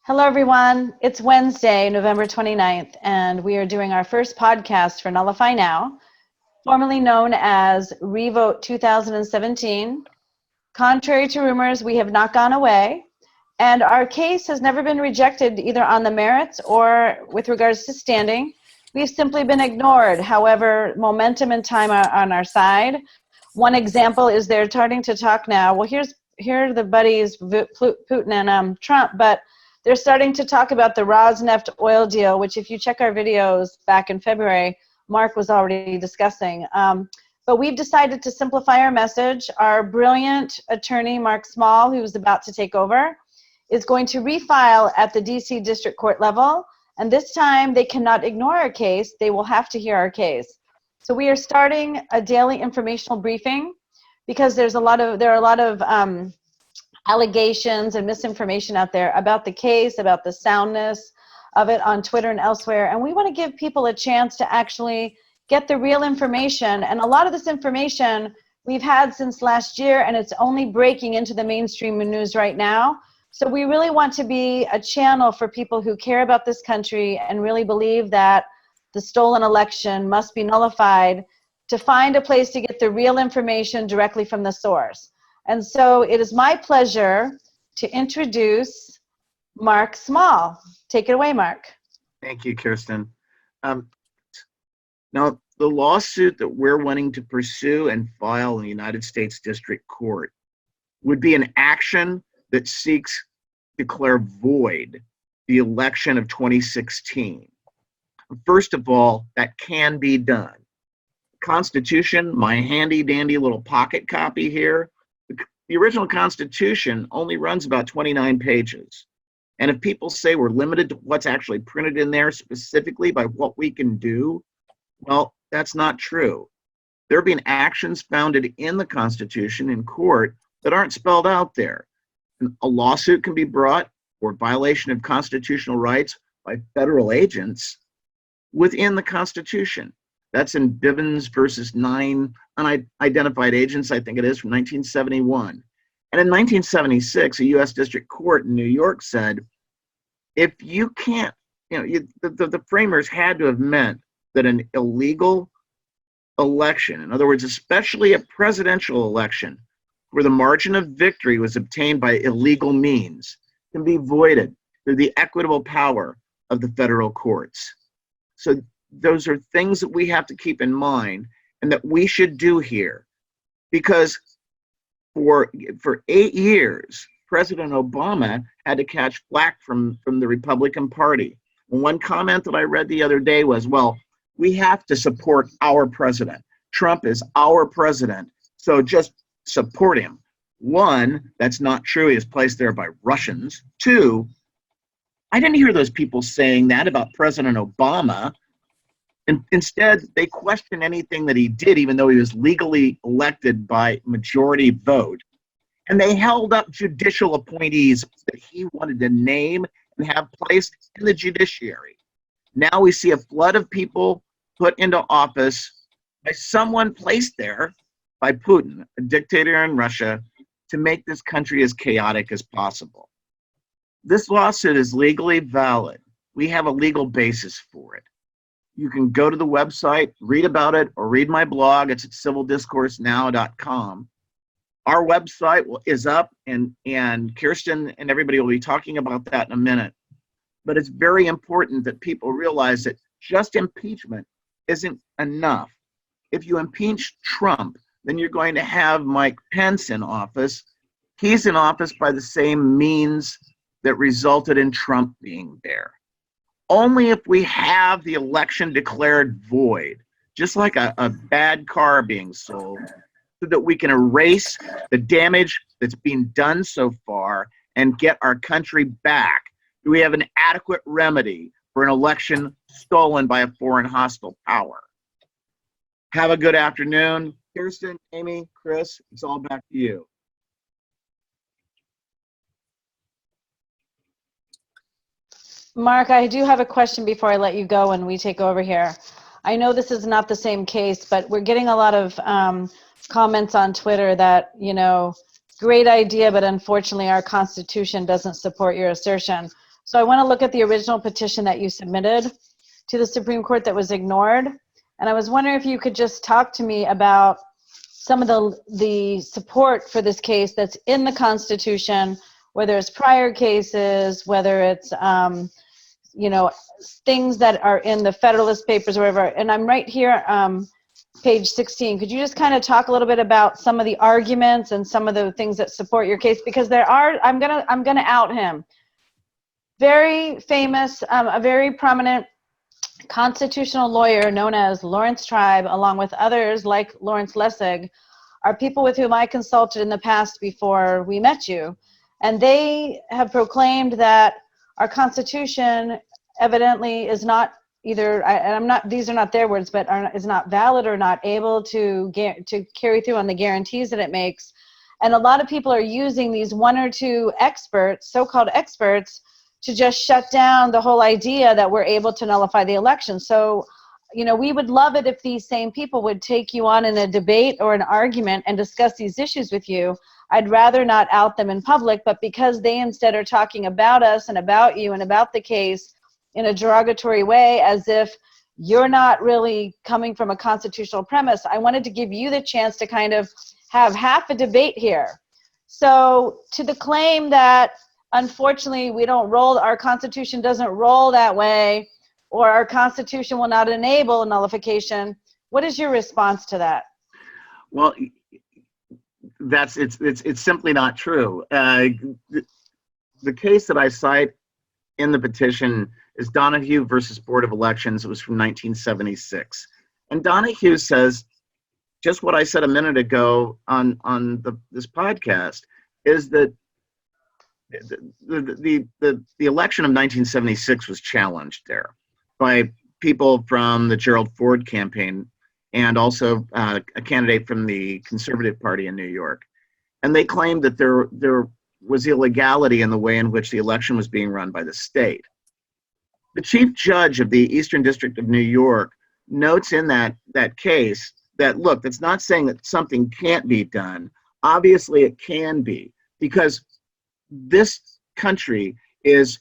Hello, everyone. It's Wednesday, November 29th, and we are doing our first podcast for Nullify Now, formerly known as Revote 2017. Contrary to rumors, we have not gone away, and our case has never been rejected either on the merits or with regards to standing. We've simply been ignored. However, momentum and time are on our side. One example is they're starting to talk now. Well, here are the buddies, Putin and Trump, but they're starting to talk about the Rosneft oil deal, which if you check our videos back in February, Mark was already discussing. But we've decided to simplify our message. Our brilliant attorney, Mark Small, who's about to take over, is going to refile at the DC District Court level. And this time they cannot ignore our case. They will have to hear our case. So we are starting a daily informational briefing because there are a lot of allegations and misinformation out there about the case, about the soundness of it on Twitter and elsewhere. And we want to give people a chance to actually get the real information. And a lot of this information we've had since last year, and it's only breaking into the mainstream news right now. So we really want to be a channel for people who care about this country and really believe that the stolen election must be nullified, to find a place to get the real information directly from the source. And so it is my pleasure to introduce Mark Small. Take it away, Mark. Thank you, Kirsten. Now, the lawsuit that we're wanting to pursue and file in the United States District Court would be an action that seeks to declare void the election of 2016. First of all, that can be done. Constitution, my handy-dandy little pocket copy here, the original Constitution only runs about 29 pages. And if people say we're limited to what's actually printed in there specifically by what we can do, well, that's not true. There have been actions founded in the Constitution in court that aren't spelled out there. And a lawsuit can be brought for violation of constitutional rights by federal agents within the Constitution. That's in Bivens versus 9 unidentified agents, I think it is, from 1971. And in 1976, a U.S. District Court in New York said, if you can't, the framers had to have meant that an illegal election, in other words, especially a presidential election, where the margin of victory was obtained by illegal means, can be voided through the equitable power of the federal courts. So those are things that we have to keep in mind and that we should do here. Because for 8 years, President Obama had to catch flack from the Republican Party. And one comment that I read the other day was, well, we have to support our president. Trump is our president, so just support him. One, that's not true. He was placed there by Russians. Two, I didn't hear those people saying that about President Obama. And instead, they questioned anything that he did, even though he was legally elected by majority vote. And they held up judicial appointees that he wanted to name and have placed in the judiciary. Now we see a flood of people put into office by someone placed there by Putin, a dictator in Russia, to make this country as chaotic as possible. This lawsuit is legally valid. We have a legal basis for it. You can go to the website, read about it, or read my blog. It's at civildiscoursenow.com. Our website is up, and Kirsten and everybody will be talking about that in a minute. But it's very important that people realize that just impeachment isn't enough. If you impeach Trump, then you're going to have Mike Pence in office. He's in office by the same means that resulted in Trump being there. Only if we have the election declared void, just like a bad car being sold, so that we can erase the damage that's been done so far and get our country back, do we have an adequate remedy for an election stolen by a foreign hostile power. Have a good afternoon. Kirsten, Amy, Chris, it's all back to you. Mark, I do have a question before I let you go and we take over here. I know this is not the same case, but we're getting a lot of comments on Twitter that, great idea, but unfortunately our Constitution doesn't support your assertion. So I want to look at the original petition that you submitted to the Supreme Court that was ignored. And I was wondering if you could just talk to me about some of the support for this case that's in the Constitution, whether it's prior cases, whether it's, things that are in the Federalist Papers or whatever. And I'm right here, page 16. Could you just kind of talk a little bit about some of the arguments and some of the things that support your case? Because there are, I'm gonna out him. Very famous, a very prominent constitutional lawyer known as Lawrence Tribe, along with others like Lawrence Lessig, are people with whom I consulted in the past before we met you. And they have proclaimed that our Constitution evidently is not either, and I'm not, these are not their words, but is not valid or not able to carry through on the guarantees that it makes. And a lot of people are using these one or two experts, so-called experts, to just shut down the whole idea that we're able to nullify the election. So, we would love it if these same people would take you on in a debate or an argument and discuss these issues with you. I'd rather not out them in public, but because they instead are talking about us and about you and about the case in a derogatory way, as if you're not really coming from a constitutional premise, I wanted to give you the chance to kind of have half a debate here. So to the claim that unfortunately our Constitution doesn't roll that way, or our Constitution will not enable nullification, what is your response to that? Well, it's simply not true. The case that I cite in the petition is Donahue versus Board of Elections. It was from 1976. And Donahue says just what I said a minute ago on this podcast, is that the election of 1976 was challenged there by people from the Gerald Ford campaign and also a candidate from the Conservative Party in New York. And they claimed that there was illegality in the way in which the election was being run by the state. The chief judge of the Eastern District of New York notes in that case that, look, that's not saying that something can't be done. Obviously it can be, because this country it's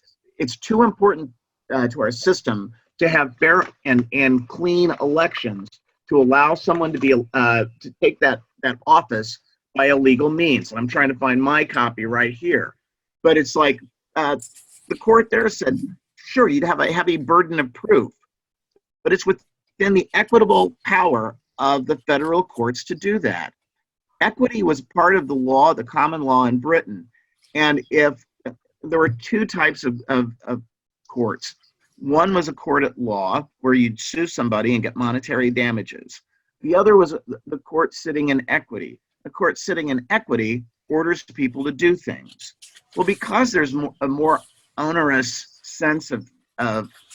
too important to our system to have fair and clean elections to allow someone to be to take that office by illegal means. And I'm trying to find my copy right here. But it's like the court there said, sure, you'd have a heavy burden of proof, but it's within the equitable power of the federal courts to do that. Equity was part of the law, the common law in Britain. And if there were two types of courts, one was a court at law where you'd sue somebody and get monetary damages. The other was the court sitting in equity. The court sitting in equity orders people to do things. Well, because there's a more onerous sense of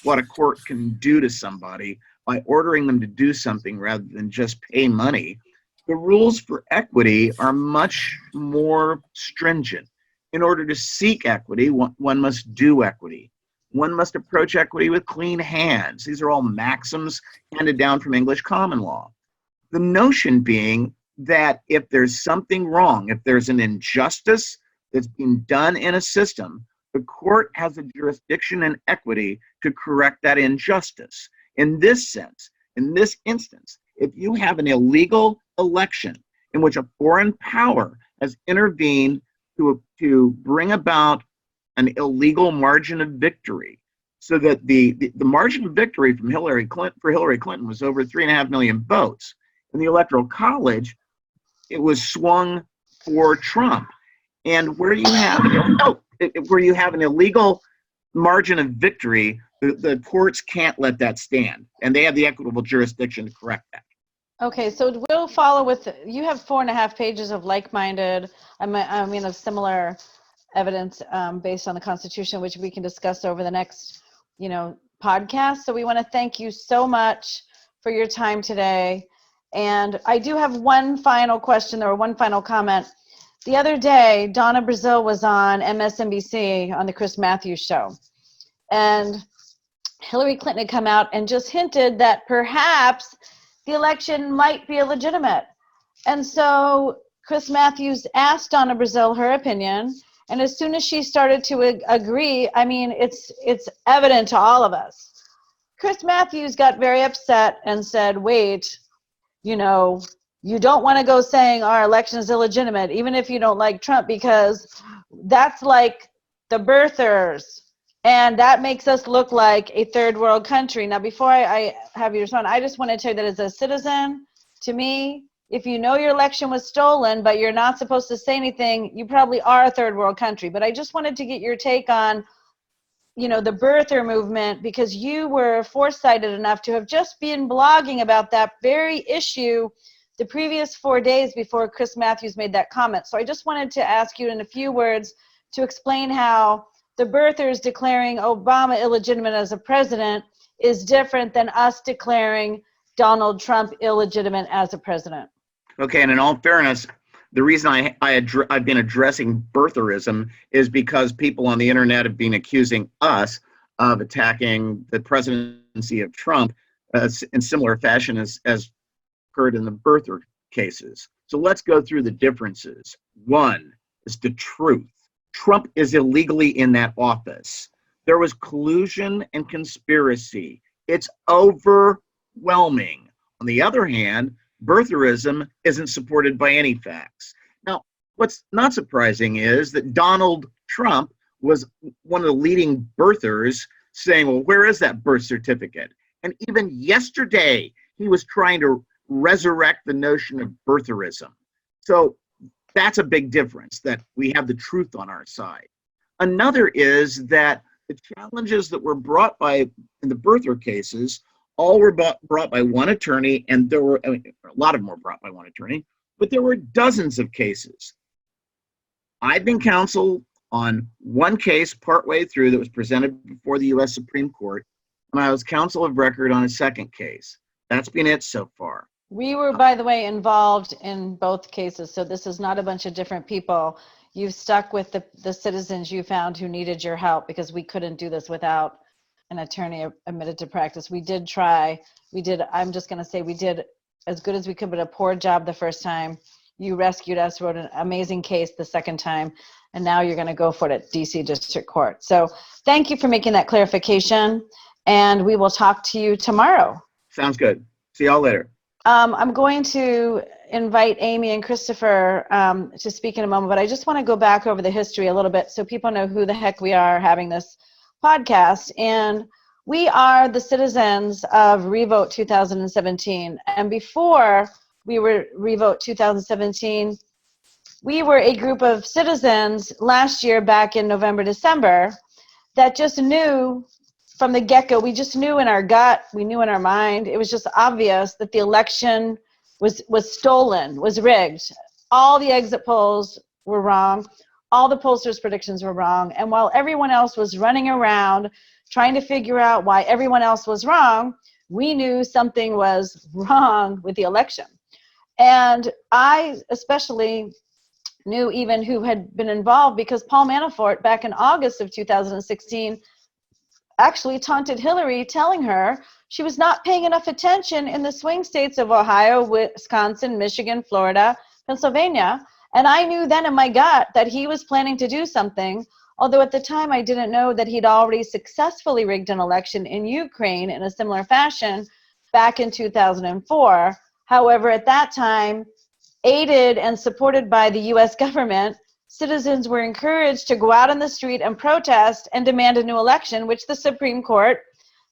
what a court can do to somebody by ordering them to do something rather than just pay money, the rules for equity are much more stringent. In order to seek equity, one must do equity. One must approach equity with clean hands. These are all maxims handed down from English common law. The notion being that if there's something wrong, if there's an injustice that's being done in a system, the court has a jurisdiction in equity to correct that injustice. In this sense, in this instance, if you have an illegal election in which a foreign power has intervened to bring about an illegal margin of victory, so that the margin of victory for Hillary Clinton was over 3.5 million votes. In the Electoral College, it was swung for Trump. And where you have an illegal margin of victory, the courts can't let that stand, and they have the equitable jurisdiction to correct that. Okay, so we'll follow with, you have 4.5 pages of like-minded, of similar evidence based on the Constitution, which we can discuss over the next, podcast. So we want to thank you so much for your time today. And I do have one final question or one final comment. The other day, Donna Brazile was on MSNBC on the Chris Matthews show. And Hillary Clinton had come out and just hinted that perhaps the election might be illegitimate. And so Chris Matthews asked Donna Brazile her opinion, And as soon as she started to agree, I mean, it's evident to all of us. Chris Matthews got very upset and said, wait, you know, you don't want to go saying our election is illegitimate, even if you don't like Trump, because that's like the birthers. And that makes us look like a third world country. Now, before I have you respond, I just want to tell you that as a citizen, to me, if you know your election was stolen, but you're not supposed to say anything, you probably are a third world country. But I just wanted to get your take on, you know, the birther movement, because you were foresighted enough to have just been blogging about that very issue the previous 4 days before Chris Matthews made that comment. So I just wanted to ask you in a few words to explain how the birthers declaring Obama illegitimate as a president is different than us declaring Donald Trump illegitimate as a president. Okay, and in all fairness, the reason I've been addressing birtherism is because people on the internet have been accusing us of attacking the presidency of Trump in similar fashion as occurred in the birther cases. So let's go through the differences. One is the truth. Trump is illegally in that office. There was collusion and conspiracy. It's overwhelming. On the other hand, birtherism isn't supported by any facts. Now, what's not surprising is that Donald Trump was one of the leading birthers saying, well, where is that birth certificate? And even yesterday, he was trying to resurrect the notion of birtherism. So that's a big difference, that we have the truth on our side. Another is that the challenges that were brought by, in the birther cases, all were brought by one attorney, and there were, a lot of them were brought by one attorney, but there were dozens of cases. I've been counsel on one case partway through that was presented before the U.S. Supreme Court, and I was counsel of record on a second case. That's been it so far. We were, by the way, involved in both cases, so this is not a bunch of different people. You've stuck with the citizens you found who needed your help, because we couldn't do this without an attorney admitted to practice. We did try. I'm just going to say we did as good as we could, but a poor job the first time. You rescued us, wrote an amazing case the second time, and now you're going to go for it at DC District Court. So thank you for making that clarification, and we will talk to you tomorrow. Sounds good. See y'all later. I'm going to invite Amy and Christopher to speak in a moment, but I just want to go back over the history a little bit so people know who the heck we are having this podcast. And we are the citizens of Revote 2017. And before we were Revote 2017, we were a group of citizens last year back in November, December, that just knew from the get-go, we just knew in our gut, we knew in our mind, it was just obvious that the election was stolen, was rigged. All the exit polls were wrong. All the pollsters' predictions were wrong. And while everyone else was running around trying to figure out why everyone else was wrong, we knew something was wrong with the election. And I especially knew even who had been involved, because Paul Manafort back in August of 2016 actually taunted Hillary, telling her she was not paying enough attention in the swing states of Ohio, Wisconsin, Michigan, Florida, Pennsylvania. And I knew then in my gut that he was planning to do something, although at the time I didn't know that he'd already successfully rigged an election in Ukraine in a similar fashion back in 2004. However, at that time, aided and supported by the U.S. government, citizens were encouraged to go out on the street and protest and demand a new election, which the Supreme Court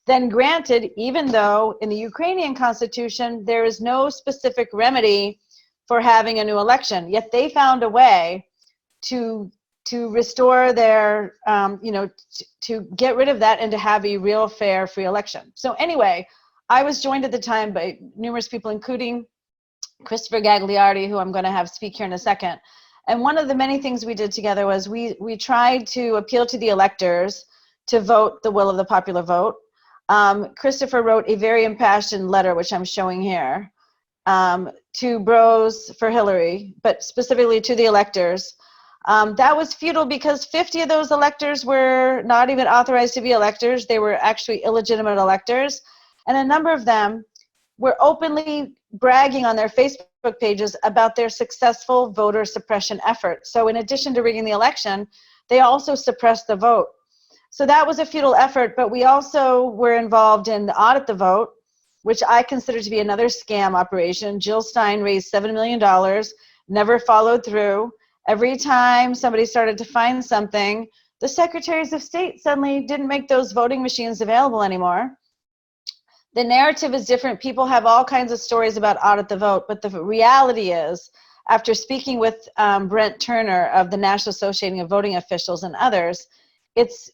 then granted, even though in the Ukrainian constitution there is no specific remedy for having a new election. Yet they found a way to restore their, to get rid of that and to have a real, fair, free election. So anyway, I was joined at the time by numerous people, including Christopher Gagliardi, who I'm going to have speak here in a second. And one of the many things we did together was we tried to appeal to the electors to vote the will of the popular vote. Christopher wrote a very impassioned letter, which I'm showing here, to Bros for Hillary, but specifically to the electors. That was futile because 50 of those electors were not even authorized to be electors. They were actually illegitimate electors. And a number of them were openly bragging on their Facebook pages about their successful voter suppression effort. So in addition to rigging the election, they also suppressed the vote. So that was a futile effort, but we also were involved in the audit the vote, which I consider to be another scam operation. Jill Stein raised $7 million, never followed through. Every time somebody started to find something, the secretaries of state suddenly didn't make those voting machines available anymore. The narrative is different. People have all kinds of stories about audit the vote, but the reality is, after speaking with Brent Turner of the National Association of Voting Officials and others, it's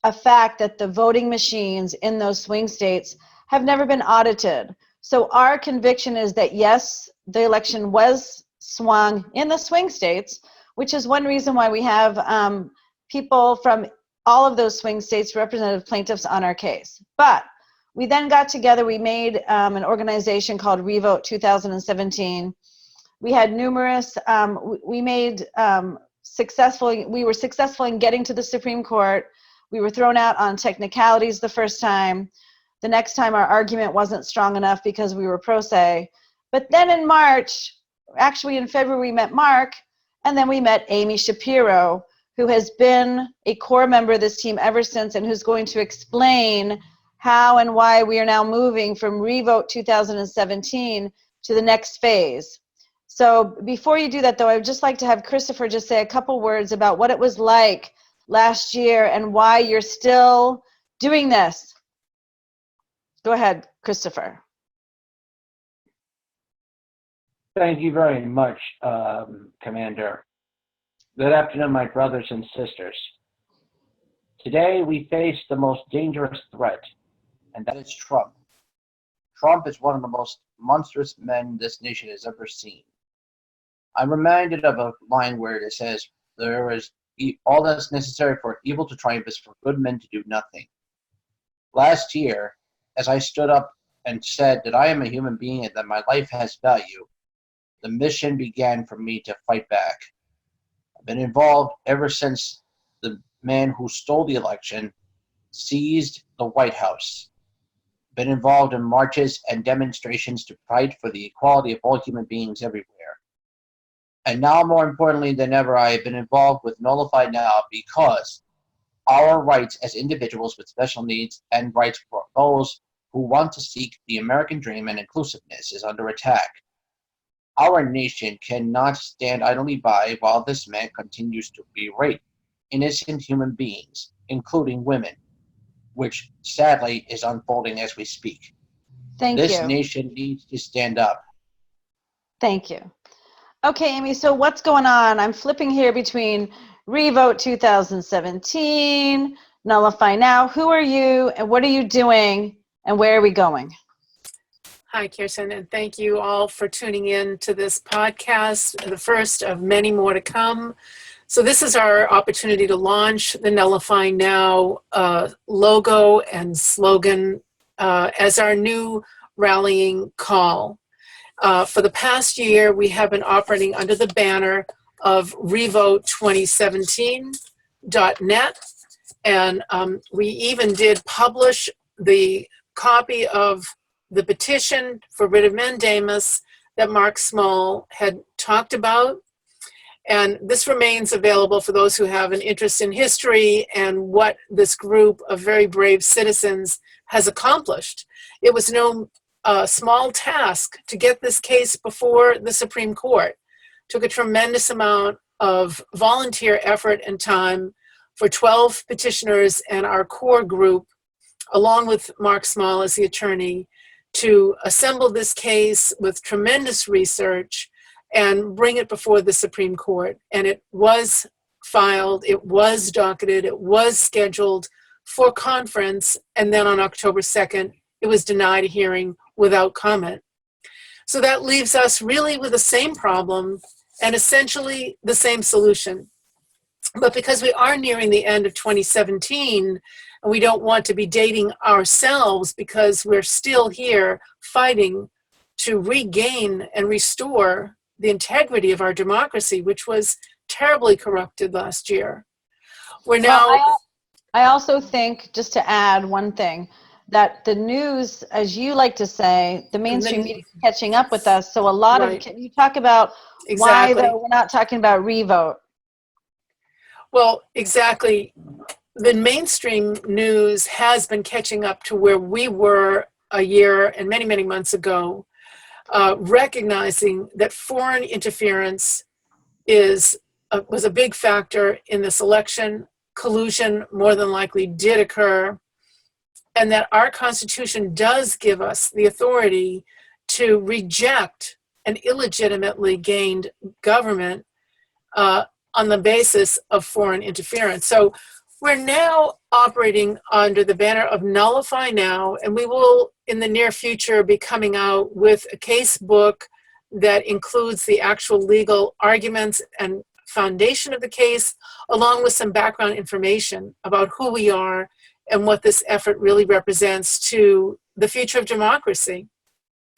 a fact that the voting machines in those swing states have never been audited. So our conviction is that yes, the election was swung in the swing states, which is one reason why we have people from all of those swing states, representative plaintiffs, on our case. But we then got together, we made an organization called Revote 2017. We had numerous, we were successful in getting to the Supreme Court. We were thrown out on technicalities the first time. The next time our argument wasn't strong enough because we were pro se. But then in March, actually in February, we met Mark, and then we met Amy Shapiro, who has been a core member of this team ever since, and who's going to explain how and why we are now moving from Revote 2017 to the next phase. So before you do that, though, I would just like to have Christopher just say a couple words about what it was like last year and why you're still doing this. Go ahead, Christopher. Thank you very much, Commander. Good afternoon, my brothers and sisters. Today, we face the most dangerous threat, and that is Trump. Trump is one of the most monstrous men this nation has ever seen. I'm reminded of a line where it says, there is all that's necessary for evil to triumph is for good men to do nothing. Last year, as I stood up and said that I am a human being and that my life has value, the mission began for me to fight back. I've been involved ever since the man who stole the election seized the White House. Been involved in marches and demonstrations to fight for the equality of all human beings everywhere. And now, more importantly than ever, I have been involved with Nullify Now because our rights as individuals with special needs and rights for those who want to seek the American dream and inclusiveness is under attack. Our nation cannot stand idly by while this man continues to berate innocent human beings, including women, which sadly is unfolding as we speak. Thank you. This nation needs to stand up. Thank you. Okay, Amy, so what's going on? I'm flipping here between Revote 2017, Nullify Now. Who are you and what are you doing and where are we going? Hi, Kirsten, and thank you all for tuning in to this podcast, the first of many more to come. So this is our opportunity to launch the Nullify Now logo and slogan as our new rallying call. For the past year, we have been operating under the banner of revote2017.net, and we even did publish the copy of the petition for writ of mandamus that Mark Small had talked about. And this remains available for those who have an interest in history and what this group of very brave citizens has accomplished. It was no small task to get this case before the Supreme Court. It took a tremendous amount of volunteer effort and time for 12 petitioners and our core group, along with Mark Small as the attorney, to assemble this case with tremendous research and bring it before the Supreme Court. And it was filed, it was docketed, it was scheduled for conference, and then on October 2nd, it was denied a hearing without comment. So that leaves us really with the same problem and essentially the same solution. But because we are nearing the end of 2017, and we don't want to be dating ourselves because we're still here fighting to regain and restore the integrity of our democracy, which was terribly corrupted last year. We're now... Well, I also think, just to add one thing, that the news, as you like to say, the mainstream then- media is catching up with us. So a lot Right. of, can you talk about why Exactly. though we're not talking about revote? Well, exactly. The mainstream news has been catching up to where we were a year and many, many months ago, recognizing that foreign interference was a big factor in this election. Collusion more than likely did occur, and that our Constitution does give us the authority to reject an illegitimately gained government on the basis of foreign interference. So we're now operating under the banner of Nullify Now, and we will, in the near future, be coming out with a case book that includes the actual legal arguments and foundation of the case, along with some background information about who we are and what this effort really represents to the future of democracy.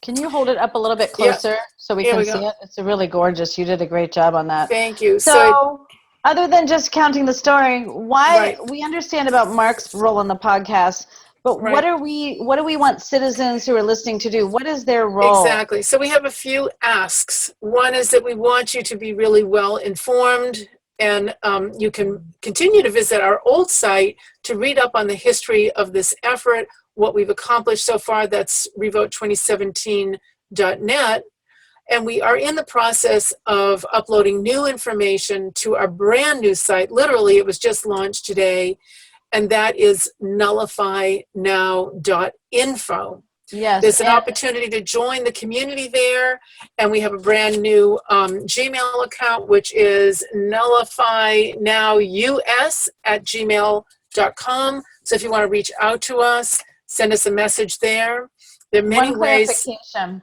Can you hold it up a little bit Yeah. closer so we Here can we see go. it? It's really gorgeous. You did a great job on that. Thank you. So other than just counting the story, why Right. we understand about Mark's role on the podcast, but Right. what do we want citizens who are listening to do? What is their role? Exactly. So we have a few asks. One is that we want you to be really well informed, and you can continue to visit our old site to read up on the history of this effort, what we've accomplished so far. That's revote2017.net. And we are in the process of uploading new information to our brand new site. Literally, it was just launched today, and that is nullifynow.info. Yes. There's an opportunity to join the community there, and we have a brand new Gmail account, which is nullifynowus@gmail.com. So if you want to reach out to us, send us a message there. There are many One ways. clarification.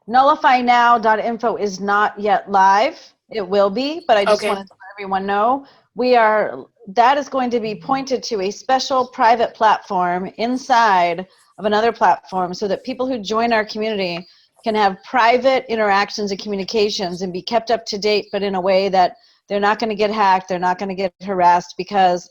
Nullifynow.info is not yet live. It will be, but I just Okay. wanted to let everyone know that is going to be pointed to a special private platform inside of another platform so that people who join our community can have private interactions and communications and be kept up to date, but in a way that they're not going to get hacked, they're not going to get harassed, because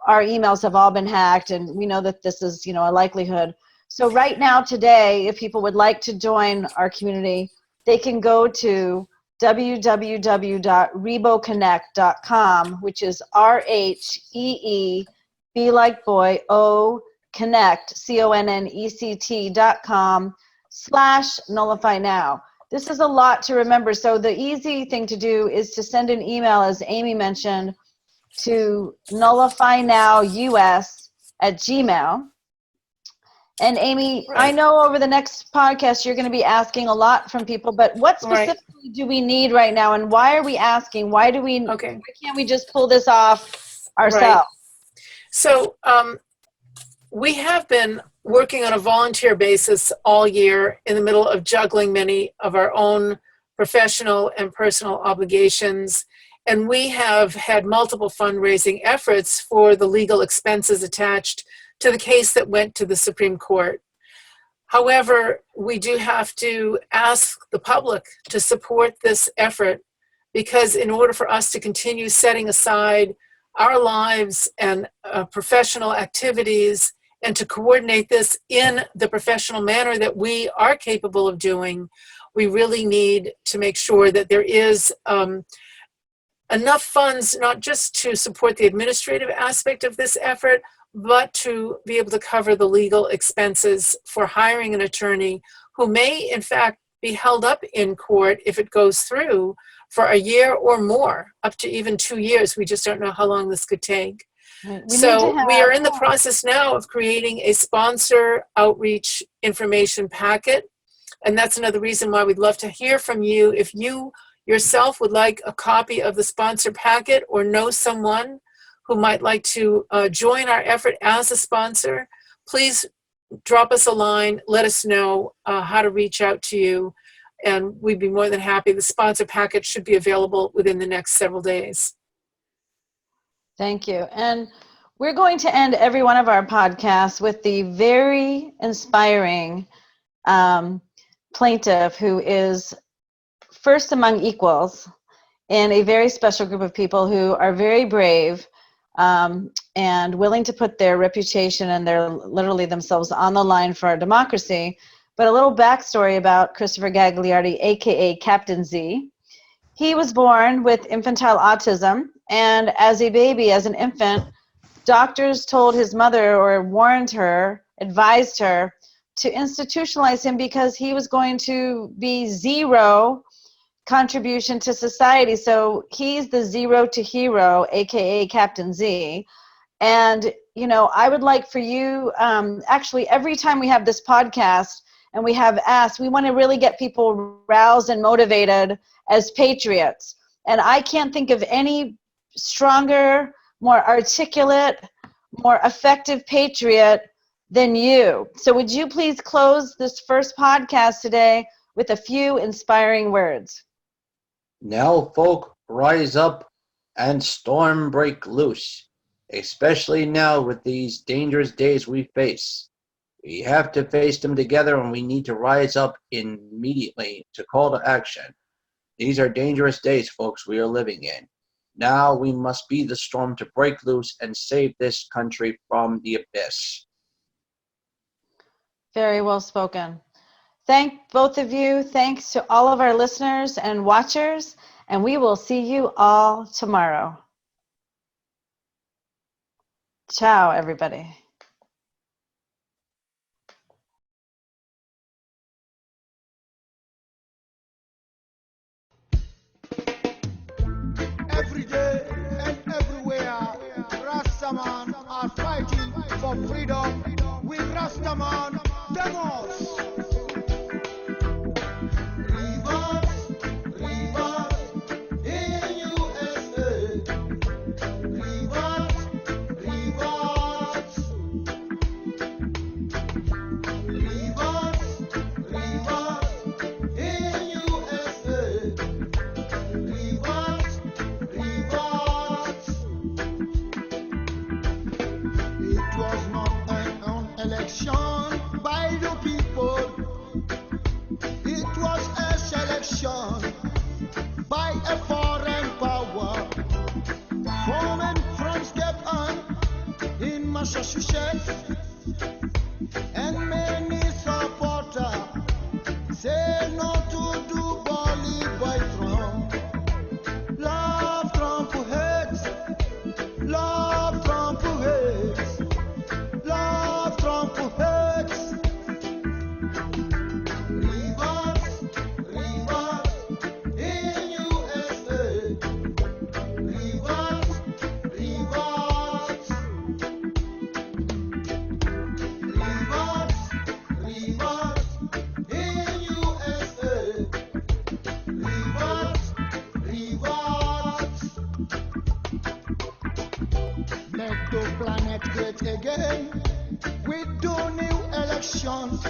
our emails have all been hacked, and we know that this is, a likelihood. So right now, today, if people would like to join our community, they can go to www.reboconnect.com, which is RHEE, B like boy, O, connect, CONNECT.com/nullify now. This is a lot to remember. So the easy thing to do is to send an email, as Amy mentioned, to nullifynowus@gmail. And Amy, Right. I know over the next podcast you're going to be asking a lot from people, but what specifically do we need right now, and why are we asking? Why Okay. can't we just pull this off ourselves? Right. So we have been working on a volunteer basis all year in the middle of juggling many of our own professional and personal obligations. And we have had multiple fundraising efforts for the legal expenses attached to the case that went to the Supreme Court. However, we do have to ask the public to support this effort, because in order for us to continue setting aside our lives and professional activities and to coordinate this in the professional manner that we are capable of doing, we really need to make sure that there is enough funds, not just to support the administrative aspect of this effort, but to be able to cover the legal expenses for hiring an attorney who may, in fact, be held up in court if it goes through for a year or more, up to even 2 years. We just don't know how long this could take. So we are in the process now of creating a sponsor outreach information packet. And that's another reason why we'd love to hear from you. If you yourself would like a copy of the sponsor packet, or know someone who might like to join our effort as a sponsor, please drop us a line, let us know how to reach out to you, and we'd be more than happy. The sponsor packet should be available within the next several days. Thank you. And we're going to end every one of our podcasts with the very inspiring plaintiff who is first among equals in a very special group of people who are very brave, and willing to put their reputation and their literally themselves on the line for our democracy. But a little backstory about Christopher Gagliardi, aka Captain Z. He was born with infantile autism, and as a baby, as an infant, doctors told his mother or warned her, advised her to institutionalize him because he was going to be zero contribution to society. So he's the zero to hero, aka Captain Z. And, you know, I would like for you, actually, every time we have this podcast and we have asked, we want to really get people roused and motivated as patriots. And I can't think of any stronger, more articulate, more effective patriot than you. So would you please close this first podcast today with a few inspiring words? Now, folk, rise up and storm break loose, especially now with these dangerous days we face. We have to face them together, and we need to rise up immediately to call to action. These are dangerous days, folks, we are living in. Now we must be the storm to break loose and save this country from the abyss. Very well spoken. Thank both of you. Thanks to all of our listeners and watchers, and we will see you all tomorrow. Ciao, everybody. Every day and everywhere, Rastaman are fighting for freedom. We Rastaman demos. By the people, it was a selection by a foreign power. Coming from Cape Ann in Massachusetts, and many supporters say no to do Bolly by Trump. Love Trump hates, love Trump hates, love Trump hates. Make the planet great again. We do new elections.